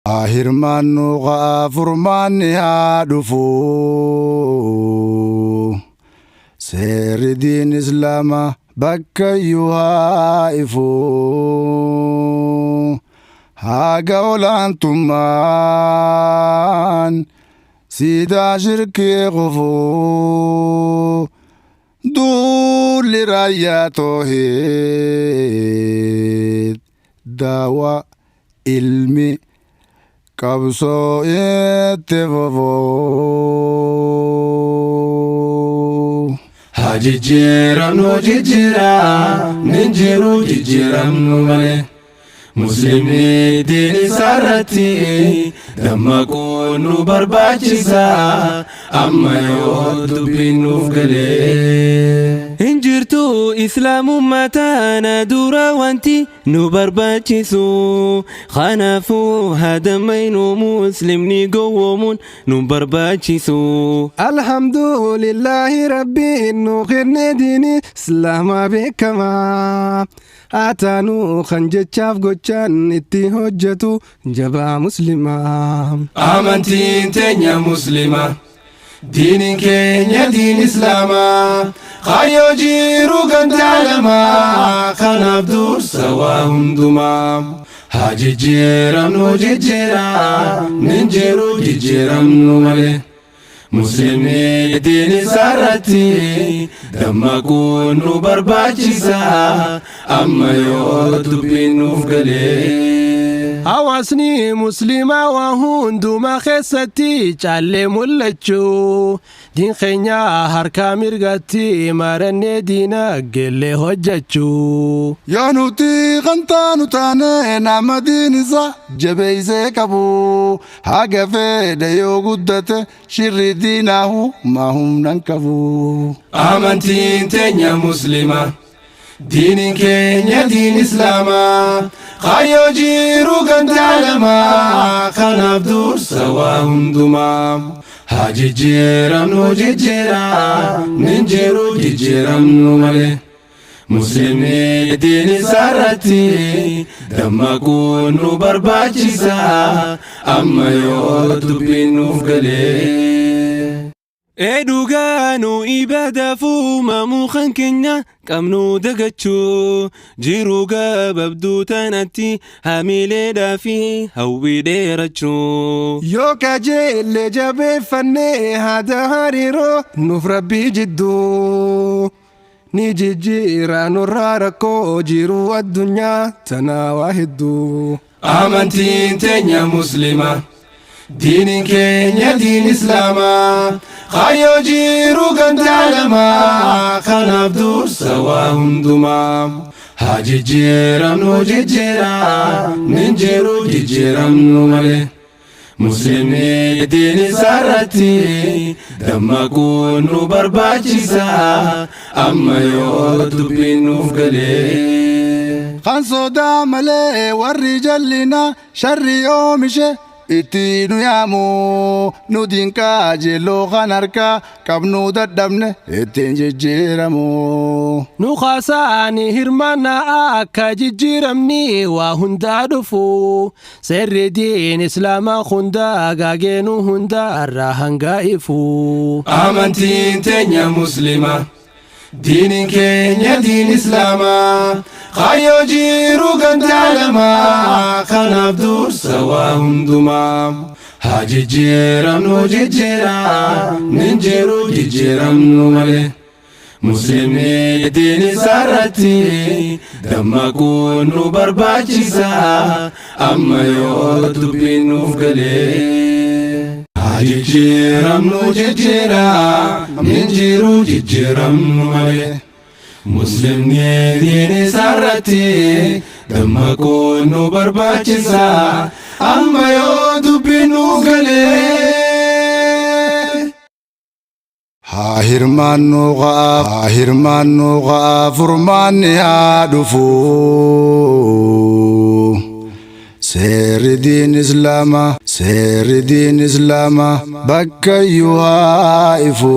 Ahirmannu ghaafurmanni haa dhufu seerri diin islaamaa bakkayyuu haa ifu haga olaantummaan siidaa shirkii qufu duulli raayyaa toohid daawa ilmi qabsoo itti fufuu Jijjiiramnu jijjiira ninjiru jijjiiramnu malee Muslimni diin isaarratti dammaquun nu barbaachisa amma yoo dubbiin nuuf galee Injirtu islaamummaa taana dura wanti nu barbaachisu kanaafuu hadamaynu muslimni gowwoomuun nu barbaachisu Alhamdulillahi rabbiin nu kenne diini islaamaa beekamaa ataanu kan jechaaf gochaan itti hojjetu jabaa muslimaa Amantiin teenya muslima diinin keenya diin islaamaa Khayyoo jiru gantaalama kanaaf dursa waa hundumaa haa jijjiiramnu jijjiira ninjiru jijjiiramnu malee Muslimni diin isaarratti dammaquun nu barbaachisa amma yoo dubbiin nuuf galee Hawaasni muslimaa waa hundumaa keessatti caallee mul'achuu diin keenya harka mirgatti marannee diina gellee hojjechuu yoo nuti qantaanu taane nama diin isaa jabeeysee qabu haga fedhe yoo guddate shirri diinaahu maa humnan qabu Amantiin teenya muslima diinin keenya diin islaamaa Khayyoo jiru gantaalama kanaaf dursa waa hundumaa haa jijjiiramnu jijjiira ninjiru jijjiiramnu malee Muslimni diin isaarratti dammaquun nu barbaachisa amma yoo dubbiin nuuf galee Dhugaanu ibadaafuu mamuukan keenya qabnu dagachuu jiruu gabaabduu tanatti hamileedhaa fi hawwii dheerachuu yoo kajeelle jabeeffannee haada hariiroo nuuf rabbii jidduu ni jijjiira nurraa rakkoo jiruu addunyaa tanaa waa hedduu Amantiin teenya muslima diinin keenya diin islaamaa Khayyoo jiru gantaalama kanaaf dursa waa hundumaa haa jijjiiramnu jijjiira ninjiru jijjiiramnu malee Muslimni diin isaarratti dammaquun nu barbaachisa amma yoo dubbiin nuuf galee kan sodaa malee warri jallina sharri oomishe itti nu yaamu nu diinqaa jeelloo kan harkaa qabnu dadhabne ittiin jijjiiramu nu khaasaani hirmaannaa akka jijjiiramni waa hundaa dhufu seerri diin islaamaa hundaa gaageenu hundaa irraa hangaa ifu Amantiin teenya muslima diinin keenya diin islaamaa Khayyoo jiru gantaalama kanaaf dursa waa hundumaa haa jijjiiramnu jijjiira ninjiru jijjiiramnu malee Muslimni diin isaarratti dammaquun nu barbaachisa amma yoo dubbiin nuuf galee haa jijjiiramnu jijjiira ninjiru jijjiiramnu malee Muslimni diin isaarratti dammaquun nu barbaachisa amma yoo dubbiin nuuf galee haa hirmaannu ghaafurmanni haa dhufu seerri diin islaamaa bakkayyuu haa ifu